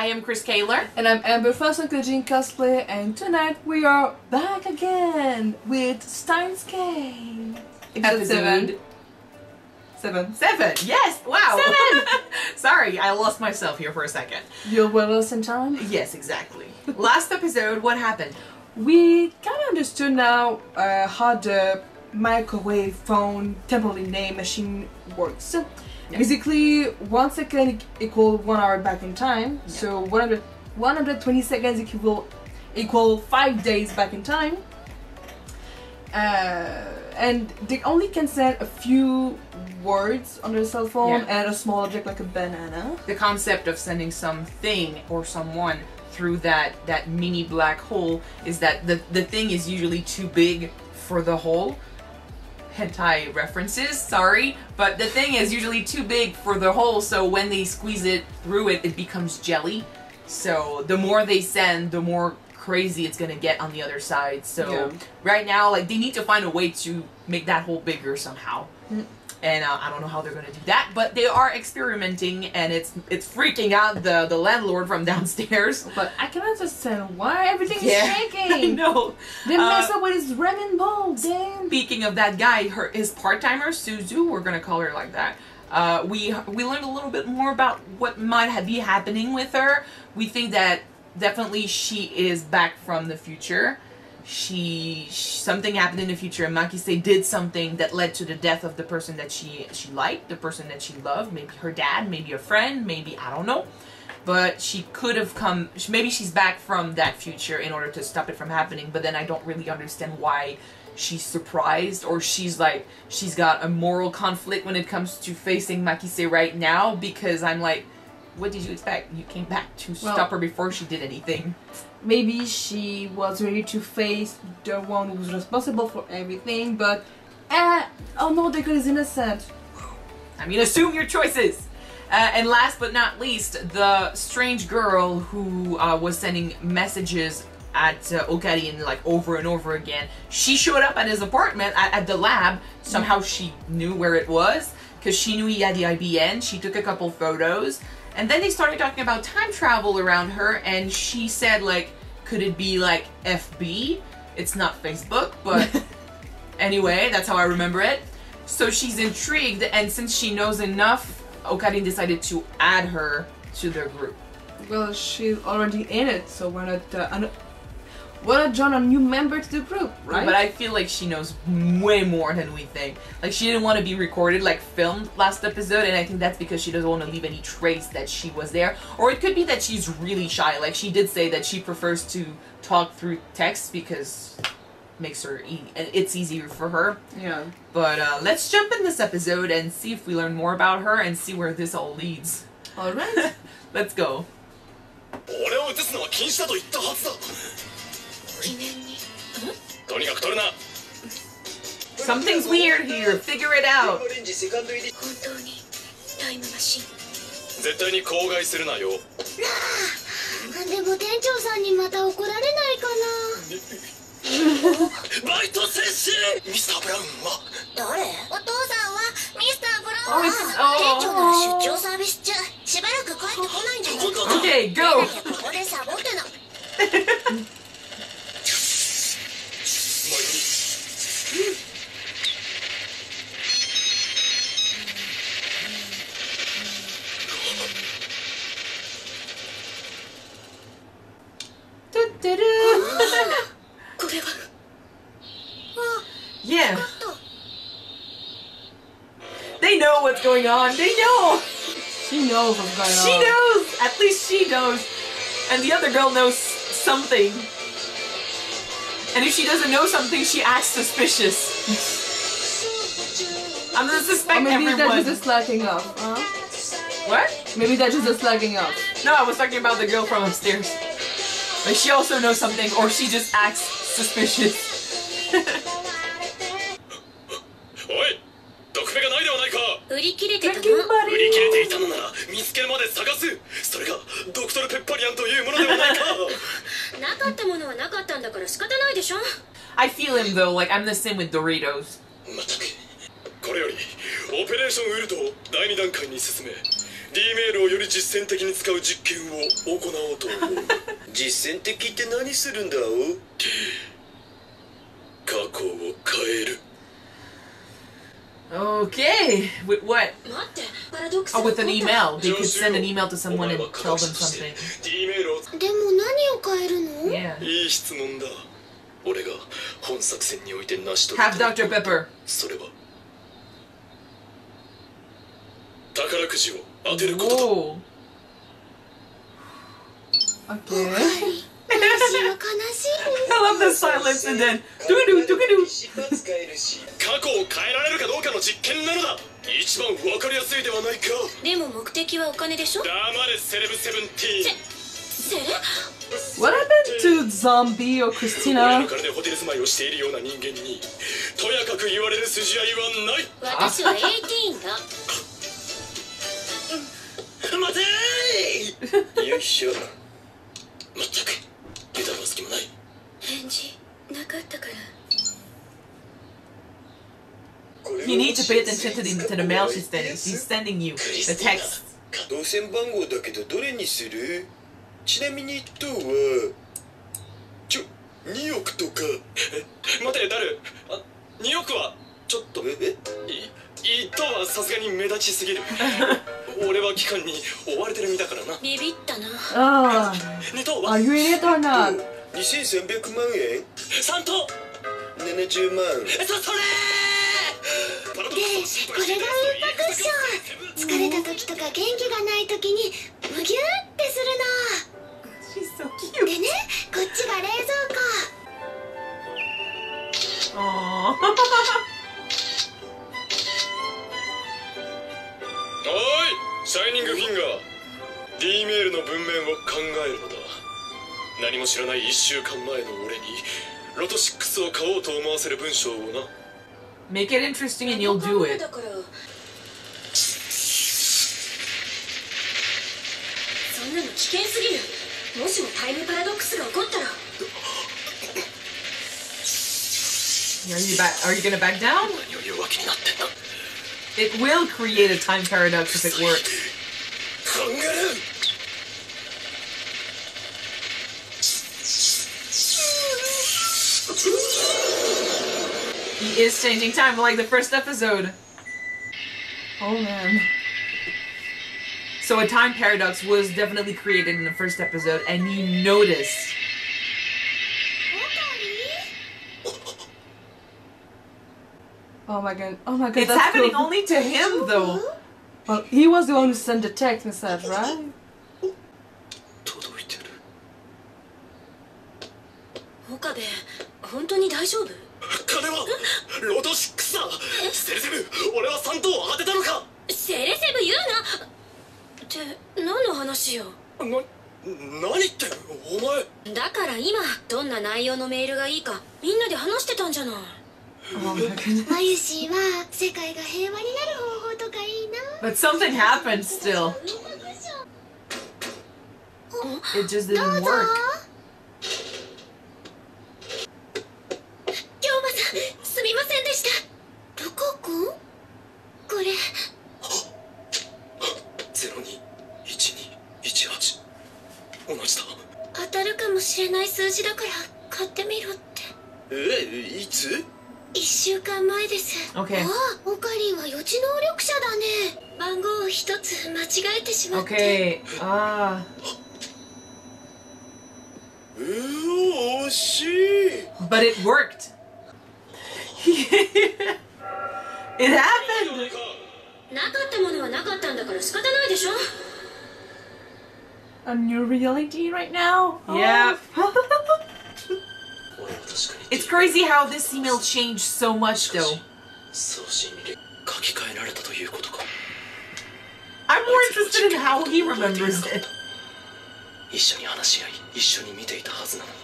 I am Chris Kaler. And I'm Amber Jean Cosplay, and tonight we are back again with Steins K. Episode 7. Yes, wow. 7. Sorry, I lost myself here for a second. You're with us in time? Yes, exactly. Last episode, what happened? We kind of understood now how the microwave phone temporary name machine works. Yeah. Basically, 1 second equals 1 hour back in time. Yeah. So 120 seconds equal 5 days back in time. And they only can send a few words on their cell phone and a small object like a banana. The concept of sending something or someone through that mini black hole is that the thing is usually too big for the hole. Hentai references, sorry, but the thing is usually too big for the hole, so when they squeeze it through it, it becomes jelly. So the more they send, the more crazy it's gonna get on the other side. So right now, like, they need to find a way to make that hole bigger somehow. And I don't know how they're gonna do that, but they are experimenting, and it's freaking out the landlord from downstairs. But I can understand why everything is shaking. No, they mess up with his ramen bowl. Damn. Speaking of that guy, his part-timer Suzu, we're gonna call her like that. We learned a little bit more about what might be happening with her. We think that definitely she is back from the future. Something happened in the future, and Makise did something that led to the death of the person that she liked, the person that she loved, maybe her dad, maybe a friend, maybe, I don't know. But she could have come, maybe she's back from that future in order to stop it from happening, but then I don't really understand why she's surprised, or she's got a moral conflict when it comes to facing Makise right now, because I'm like, what did you expect? You came back to stop her before she did anything. Maybe she was ready to face the one who was responsible for everything, but oh no, the girl is innocent. I mean, assume your choices. And last but not least, the strange girl who was sending messages at Okarin like over and over again. She showed up at his apartment at the lab. Somehow she knew where it was because she knew he had the IBN. She took a couple photos. And then they started talking about time travel around her, and she said, like, could it be, like, FB? It's not Facebook, but anyway, that's how I remember it. So she's intrigued, and since she knows enough, Okarin decided to add her to their group. Well, she's already in it, so why not join a new member to the group, right? But I feel like she knows way more than we think. Like, she didn't want to be recorded, like filmed last episode, and I think that's because she doesn't want to leave any trace that she was there. Or it could be that she's really shy. Like, she did say that she prefers to talk through text because it makes her it's easier for her. Yeah. But let's jump in this episode and see if we learn more about her and see where this all leads. Alright. Let's go. Something's weird here. Figure it out. Okay, go. Yeah. They know what's going on. They know. She knows what's going on. She knows. At least she knows. And the other girl knows something. And if she doesn't know something, she acts suspicious. I'm gonna suspect everyone. Maybe they're just slacking off, huh? What? Maybe they're just slacking off. No, I was talking about the girl from upstairs. Like, she also knows something, or she just acts suspicious. I feel him though, like I'm the same with Doritos. これよりオペレーションウルトを第2段階に進め D メールをより実践的に使う実験を行おうと思う。実践的って何するんだお？過去を変える。 Okay, with what? Oh, with an email. They could send an email to someone and tell them something. でも何を変えるの？ Yeah. いい質問だ。俺が本作戦において成し遂げ Have Dr. Pepper. それは宝くじを当てることだ。 Whoa. Okay. I I love the silence and then doo-doo, doo-doo. 過去を変えられるかどうかの実験なのだ。一番わかりやすいではないか。でも目的はお金でしょ？黙れセレブセブンティーン。セレ？ What happened to Zombie or 俺 Christina? の金でホテル住まいをしているような人間にとやかく言われる筋合いはない。私は18だ。待てーい。よいしょ。まったく油断は隙もない。返事なかったから。 You need to pay attention to the mail she's sending. She's sending you the text. 動線番号だけどどれにする？ちなみに1等は2億とか。待てダル、2億はちょっと1等はさすがに目立ちすぎる。俺は期間に追われてる身だからな。ビビったな。Ah, 2等は are you in it or not? 2300万円。3等70万。それで、これが運泊っしょ。疲れた時とか元気がない時にむぎゅってするの。 She's so で cute. ね、こっちが冷蔵庫。 Aww. おい、シャイニングフィンガー。 D メールの文面を考えるのだ。何も知らない1週間前の俺にロト6を買おうと思わせる文章をな。 Make it interesting and you'll do it. だからそんなの危険すぎる。もしもタイムパラドックスが起こったら。 Are you gonna back down? 何を弱気になってんだ。 It will create a time paradox if it works. 考える。 He is changing time like the first episode. Oh man. So a time paradox was definitely created in the first episode, and you notice. Oh my god. Oh my god. It's that's happening cool. only to him, though. Well, he was the one who sent the text message, right? 届いてる。岡部、本当に大丈夫？金はロト6だ。セレセブ、俺は3等を当てたのか。セレセブ言うな。って何の話よ。何ってお前。だから今どんな内容のメールがいいかみんなで話してたんじゃない。 Oh my god. マユシーは世界が平和になる方法とかいいな。 But something happened still. It just didn't work. 龍馬さん、すみませんでした。ルコ君？これ。021218同じだ。当たるかもしれない数字だから買ってみろって。いつ1週間前です。 Okay. ああ、オカリンは予知能力者だね。番号を一つ間違えてしまって。 Okay. Ah. 惜しい。 But it worked. It happened. なかったものはなかったんだから仕方ないでしょ。 A new reality right now? Yeah. Oh. It's crazy how this email changed so much, though. 送信履歴書き換えられたということか。 I'm more interested in how he remembers it. 一緒に話し合い、一緒に見ていたはずなのに。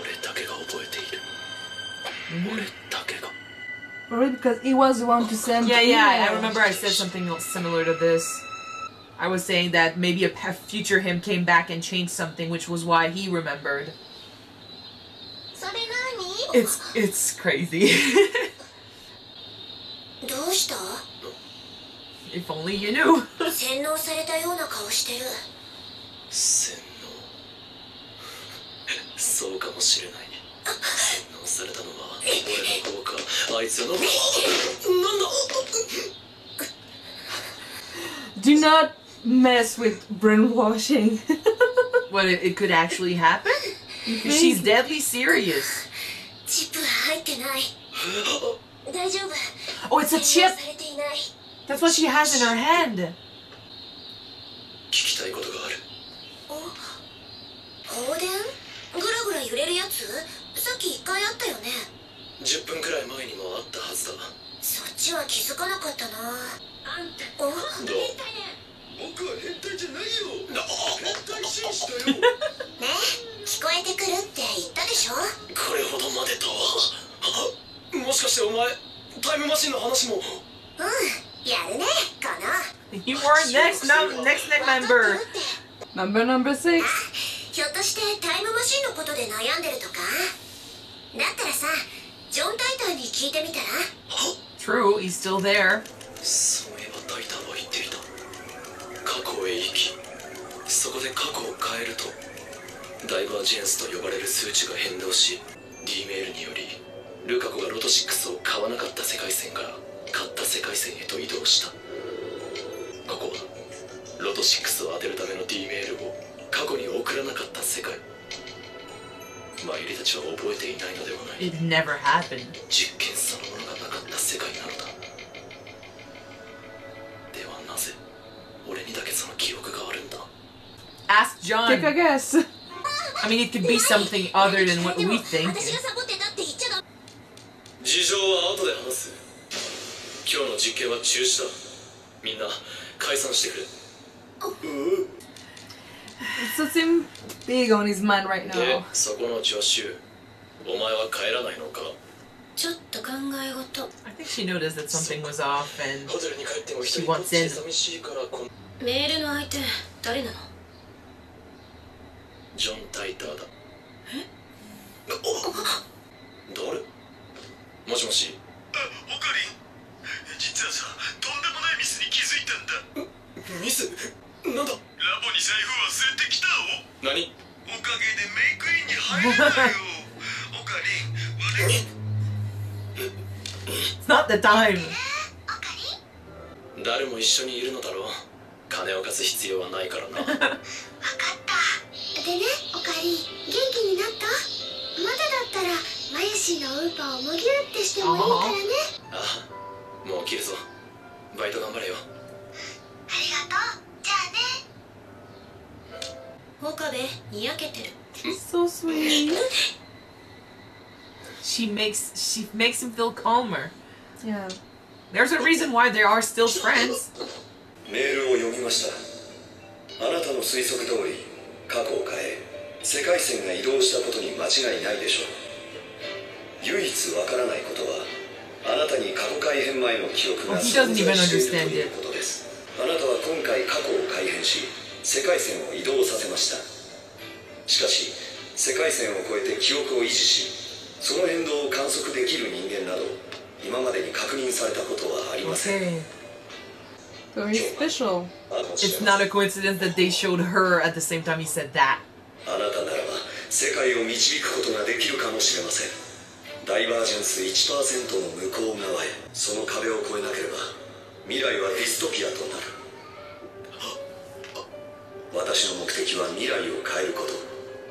俺だけが覚えている。俺だけが。 Really? Because he was the one to send Yeah, the yeah, I email. remember I said something similar to this. I was saying that maybe a future him came back and changed something, which was why he remembered. それ何？ It's crazy. どうした？ If only you knew. 洗脳されたような顔してる。洗脳。そうかもしれない。洗脳されたのは俺の方か、あいつの方。なんだ。Do not mess with brainwashing. What, it could actually happen? She's deadly serious. チップは入ってない。大丈夫。 Oh, it's a 洗 chip. 脳されていない。 That's what she has in her hand. 聞きたいことがある。放電？ぐらぐら揺れるやつ？さっき1回あったよね。10分くらい前にもあったはずだ。そっちは気づかなかったな。あんた、どう？変態ね。僕は変態じゃないよ。変態紳士だよ。ね、聞こえてくるって言ったでしょ。これほどまでとは。もしかしてお前タイムマシンの話も。やるね、かな。 You are next member. Number 6. ひょっとしてタイムマシンのことで悩んでるとか？だったらさ、ジョン・タイターに聞いてみたら？ True, he's still there. そういえばタイターは言っていた。過去へ行き、そこで過去を変えるとダイバージェンスと呼ばれる数値が変動し、 D メールによりルカ子がロト6を買わなかった世界線から買った世界線へと移動した。ここはロト6を当てるための D メールを過去に送らなかった世界。マユリたちは覚えていないのではない。 It never happened. 実験そのものがなかった世界なのだ。ではなぜ俺にだけその記憶があるんだ。 Ask Take a John. guess. I mean, it could be something other than what でも we think. 私がサボってたって言っちゃダメ。事情は後で話す。今日の実験は中止だ。みんな解散してくれ。 It's something big on his mind right で now. そこの助手、お前は帰らないのか。ちょっと考え事。 I think she noticed that something was off and ホテルに帰っても一 she 人ぼっ wants ちで in. 寂しいからメールの相手、誰なの？ジョン・タイターだ。誰？もしもし。オカリン、実はさ、とんでもないミスに気づいたんだ。ミス？なんだ？ラボに財布忘れてきたお。何？おかげでメイクインに入れないよ。オカリン、悪い。 It's not the time. 誰も一緒にいるのだろう。金を貸す必要はないからな。わかった。でね、おかり、元気になった？まだだったらマユシのウーパーをむぎゅってしてもいいからね。ああ、もう切るぞ。バイト頑張れよ。ありがとう。じゃあね。岡部、にやけてる。 So sweet. She makes him feel calmer. Yeah. There's a reason why they are still friends. メールを読みました。あなたの推測通り過去を変え世界線が移動したことに間違いないでしょう。唯一わからないことはあなたに過去改変前の記憶が He doesn't 存 even 在してい understand るという it. ことです。あなたは今回過去を改変し世界線を移動させました。しかし世界線を超えて記憶を維持しその変動を観測できる人間など今までに確認されたことはありません。 Okay. Very special. It's not a coincidence that they showed her at the same time he said that. あなたならば世界を導くことができるかもしれません。ダイバージェンス 1% の向こう側へその壁を越えなければ未来はディストピアとなる。私の目的は未来を変えること。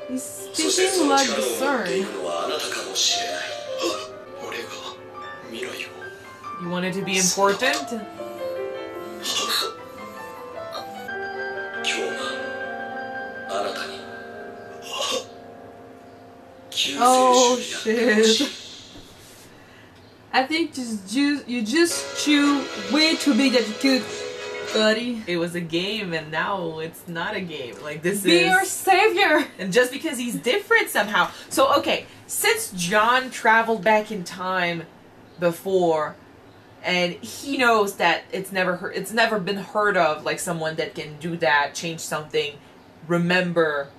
He's そしてそ speaking の like 力 the を持ってい s.e.r.n. るのはあなたかもしれない。俺が未来を You wanted to be important? 今日があなたに救世主 Oh になってほしい。 shit. I think you just chew way too big that you could, buddy. It was a game and now it's not a game. Like this Be our is savior. and just because he's different somehow. So okay, since John traveled back in time before and he knows that it's never been heard of like someone that can do that, change something, remember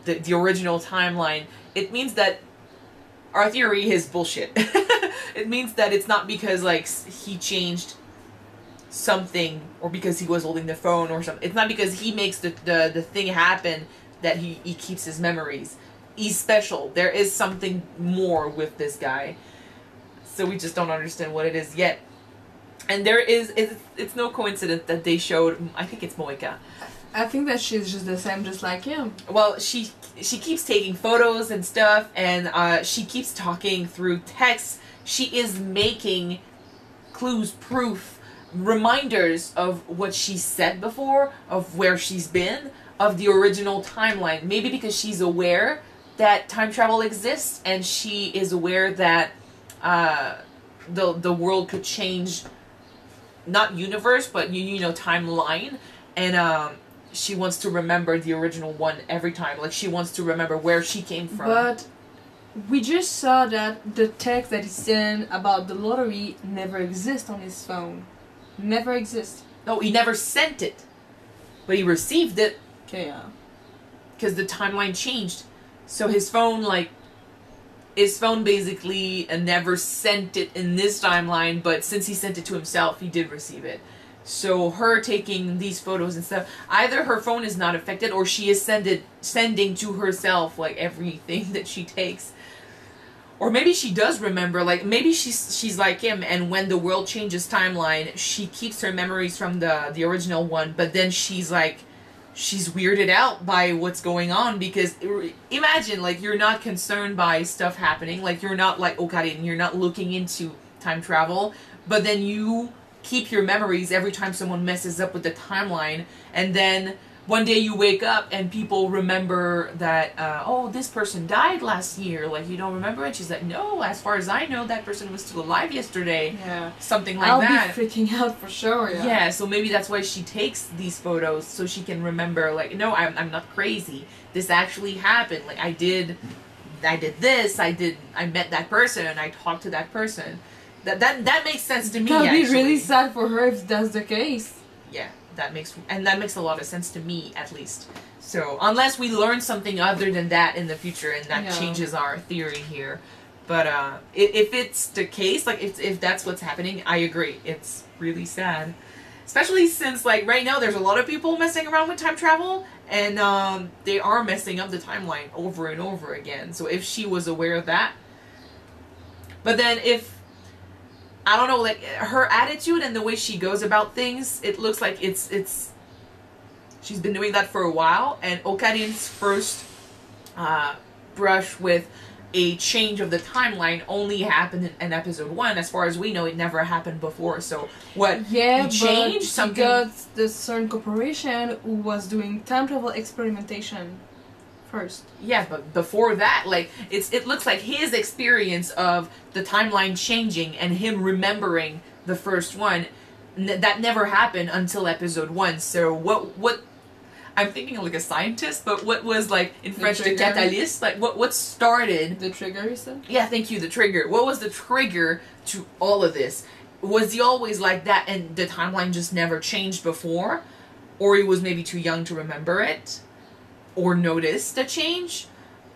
the original timeline. It means that our theory is bullshit. It means that it's not because like he changed something, or because he was holding the phone or something. It's not because he makes the thing happen that he keeps his memories. He's special. There is something more with this guy. So we just don't understand what it is yet. And it's no coincidence that they showed, I think it's Moeka. I think that she's just the same, just like him. Well, she keeps taking photos and stuff, and she keeps talking through text. She is making clues, proof, reminders of what she said before, of where she's been, of the original timeline. Maybe because she's aware that time travel exists, and she is aware that the world could change, not universe, but you know, timeline, and she wants to remember the original one every time. Like, she wants to remember where she came from. But we just saw that the text that he sent about the lottery never exists on his phone. Never exists. No, he never sent it, but he received it. Okay, yeah. Because the timeline changed. So his phone basically never sent it in this timeline, but since he sent it to himself, he did receive it. So her taking these photos and stuff, either her phone is not affected, or she is sending to herself, like, everything that she takes. Or maybe she does remember, like, maybe she's like him, and when the world changes timeline, she keeps her memories from the original one, but then she's like, she's weirded out by what's going on, because imagine, like, you're not concerned by stuff happening, like, you're not like Okarin, you're not looking into time travel, but then you keep your memories every time someone messes up with the timeline, and then one day you wake up and people remember that, oh, this person died last year, like, you don't remember it? She's like, no, as far as I know, that person was still alive yesterday. Yeah. Something like that. I'll be freaking out for sure, yeah. Yeah, so maybe that's why she takes these photos, so she can remember, like, no, I'm not crazy. This actually happened. Like, I did this, I met that person, I talked to that person. That makes sense to me, That'd actually. be really sad for her if that's the case. Yeah. That makes a lot of sense to me, at least. So, unless we learn something other than that in the future, and that changes our theory here. But if it's the case, like, if that's what's happening, I agree. It's really sad. Especially since, like, right now there's a lot of people messing around with time travel, and they are messing up the timeline over and over again. So if she was aware of that. But then if, I don't know, like, her attitude and the way she goes about things, it looks like it's she's been doing that for a while, and Okarin's first brush with a change of the timeline only happened in episode 1. As far as we know, it never happened before. So what? Yeah, changed something. Got the s.e.r.n corporation who was doing time travel experimentation first. Yeah, but before that, like, it looks like his experience of the timeline changing and him remembering the first one, that never happened until episode 1. So what I'm thinking like a scientist, but what was, like, in French, the catalyst? Like, what started... The trigger, you said? Yeah, thank you, the trigger. What was the trigger to all of this? Was he always like that and the timeline just never changed before? Or he was maybe too young to remember it? Or notice the change?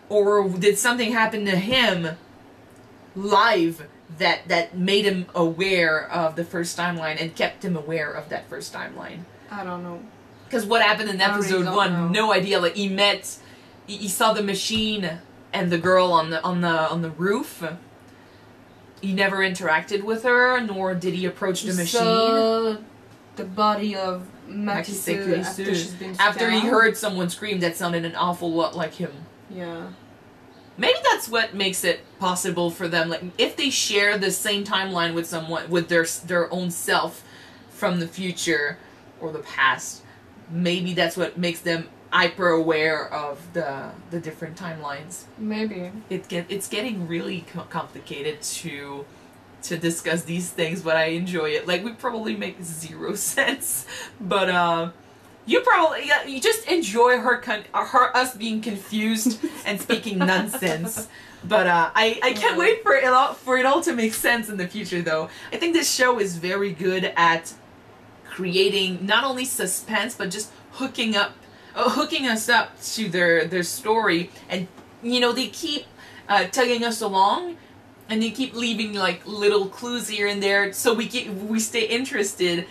Or did something happen to him live that made him aware of the first timeline and kept him aware of that first timeline? I don't know. Because what happened in episode 1, no idea. Like, he saw the machine and the girl on the roof. He never interacted with her, nor did he approach the machine. Saw the body of Makisu after he heard someone scream that sounded an awful lot like him. Yeah. Maybe that's what makes it possible for them. Like, if they share the same timeline with someone, with their own self from the future or the past, maybe that's what makes them hyper aware of the different timelines. Maybe. It's getting really complicated to discuss these things, but I enjoy it. Like, we probably make 0 sense, but you just enjoy us being confused and speaking nonsense. But I can't wait for it all to make sense in the future, though. I think this show is very good at creating not only suspense, but just hooking us up to their story, and they keep tugging us along, and they keep leaving like little clues here and there, so we stay interested.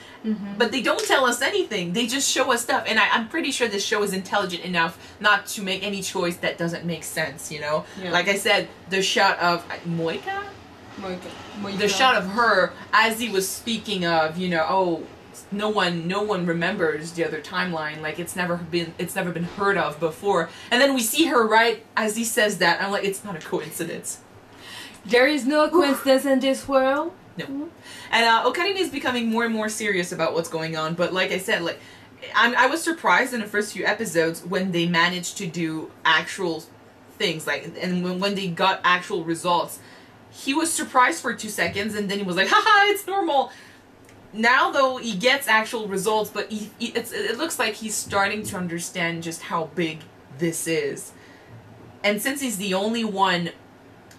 But they don't tell us anything. They just show us stuff, and I'm pretty sure this show is intelligent enough not to make any choice that doesn't make sense. You know, like I said, the shot of Moika. The shot of her as he was speaking of, you know, oh, no one remembers the other timeline, like it's never been heard of before, and then we see her right as he says that. I'm like, it's not a coincidence. There is no coincidence in this world. No. And Ocarina is becoming more and more serious about what's going on, but like I said, like I was surprised in the first few episodes when they managed to do actual things, like, and when they got actual results. He was surprised for 2 seconds, and then he was like, haha, it's normal. Now, though, he gets actual results, but it looks like he's starting to understand just how big this is. And since he's the only one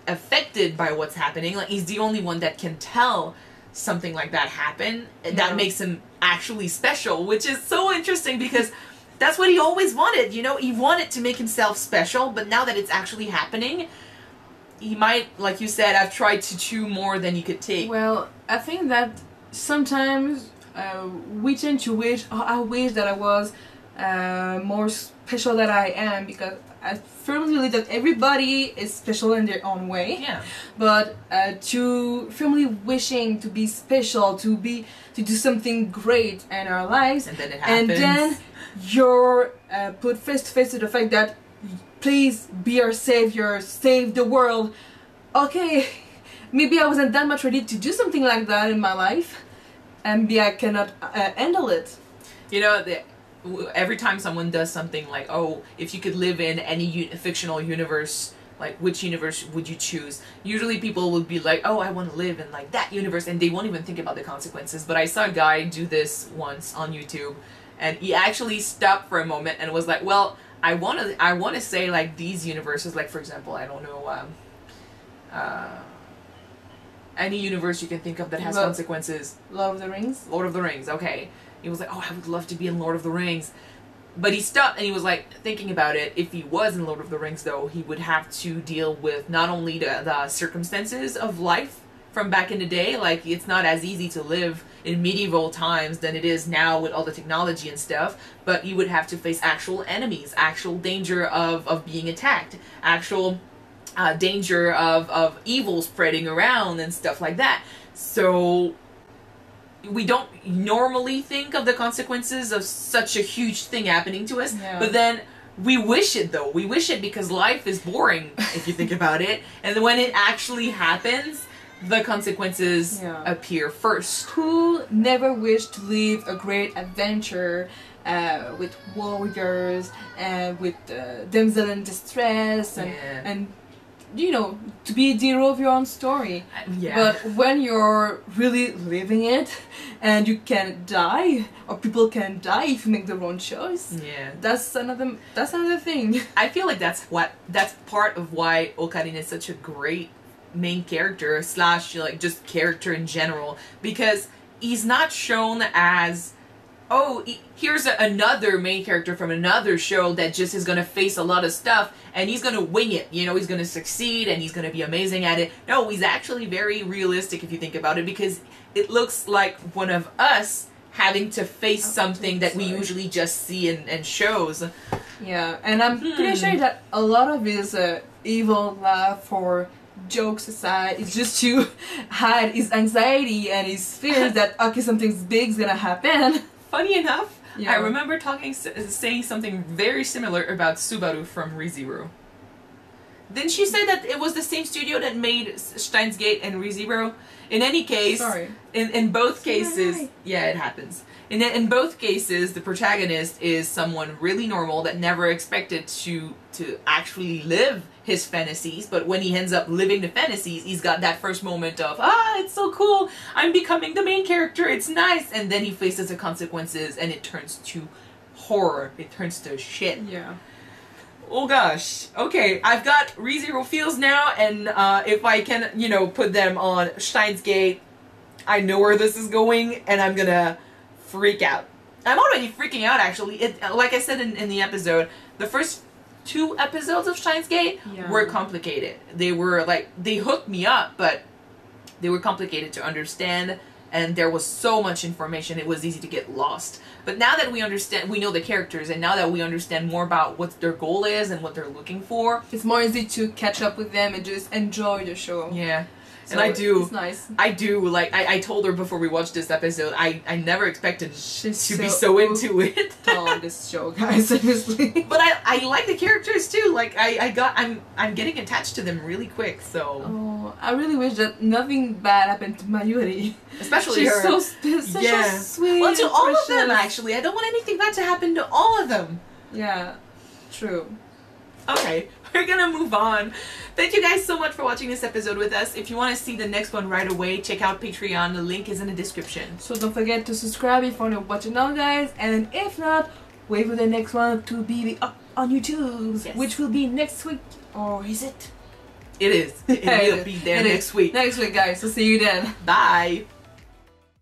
affected by what's happening, like, he's the only one that can tell something like that happen, that makes him actually special, which is so interesting because that's what he always wanted, you know? He wanted to make himself special, but now that it's actually happening, he might, like you said, have tried to chew more than he could take. Well, I think that sometimes we tend to wish, oh, I wish that I was more special than I am, because I firmly believe that everybody is special in their own way. Yeah. But to firmly wishing to be special, to do something great in our lives, and then it happens. And then you're put face to face to the fact that, please be our savior, save the world. Okay, maybe I wasn't that much ready to do something like that in my life, and maybe I cannot handle it. You know, every time someone does something like, oh, if you could live in any fictional universe, like, which universe would you choose? Usually people would be like, oh, I want to live in, like, that universe, and they won't even think about the consequences. But I saw a guy do this once on YouTube, and he actually stopped for a moment and was like, well, I want to say, like, these universes, like, for example, I don't know, any universe you can think of that has consequences. Lord of the Rings? Lord of the Rings, okay. He was like, oh, I would love to be in Lord of the Rings. But he stopped and he was like, thinking about it, if he was in Lord of the Rings, though, he would have to deal with not only the circumstances of life from back in the day, like, it's not as easy to live in medieval times than it is now with all the technology and stuff, but you would have to face actual enemies, actual danger of being attacked, actual danger of evil spreading around and stuff like that. So we don't normally think of the consequences of such a huge thing happening to us, but then we wish it, though. We wish it because life is boring, if you think about it, and then when it actually happens, the consequences appear first. Who never wished to live a great adventure with warriors and with damsel in distress and you know, to be the hero of your own story. But when you're really living it and you can die, or people can die if you make the wrong choice, that's another thing. I feel like that's part of why Ocarina is such a great main character / like just character in general, because he's not shown as, oh, here's another main character from another show that just is gonna face a lot of stuff and he's gonna wing it, you know, he's gonna succeed and he's gonna be amazing at it. No, he's actually very realistic if you think about it, because it looks like one of us having to face something that we usually just see in shows. Yeah, and I'm pretty sure that a lot of his evil laugh or jokes aside, it's just to hide his anxiety and his fears that, okay, something big's gonna happen. Funny enough, I remember saying something very similar about Subaru from ReZero. Didn't she say that it was the same studio that made Steins Gate and ReZero? In any case, in both cases, yeah, it happens. In both cases, the protagonist is someone really normal that never expected to actually live his fantasies, but when he ends up living the fantasies, he's got that first moment of, it's so cool, I'm becoming the main character, it's nice, and then he faces the consequences and it turns to horror, it turns to shit. Yeah. Oh gosh. Okay, I've got ReZero feels now, and if I can, you know, put them on Steins Gate, I know where this is going, and I'm gonna freak out. I'm already freaking out, actually. Like I said in the episode, the first 2 episodes of Steins Gate were complicated. They were like, they hooked me up, but they were complicated to understand, and there was so much information, it was easy to get lost. But now that we understand, we know the characters, and now that we understand more about what their goal is and what they're looking for, it's more easy to catch up with them and just enjoy the show. Yeah. So and I do. It's nice. I do. Like, I told her before we watched this episode, I never expected She's to be so into it. on this show, guys, seriously. But I like the characters too. Like, I'm getting attached to them really quick, so. Oh, I really wish that nothing bad happened to Mayuri. Especially She's her. such a sweet. Well, to all of them, precious. actually. I don't want anything bad to happen to all of them. Yeah, true. Okay, we're gonna move on. Thank you guys so much for watching this episode with us. If you want to see the next one right away, check out Patreon. The link is in the description. So don't forget to subscribe if you want to watch it now, guys. And if not, wait for the next one to be up on YouTube, which will be next week. Or is it? It is. It will be there next week. Next week, guys. So see you then. Bye.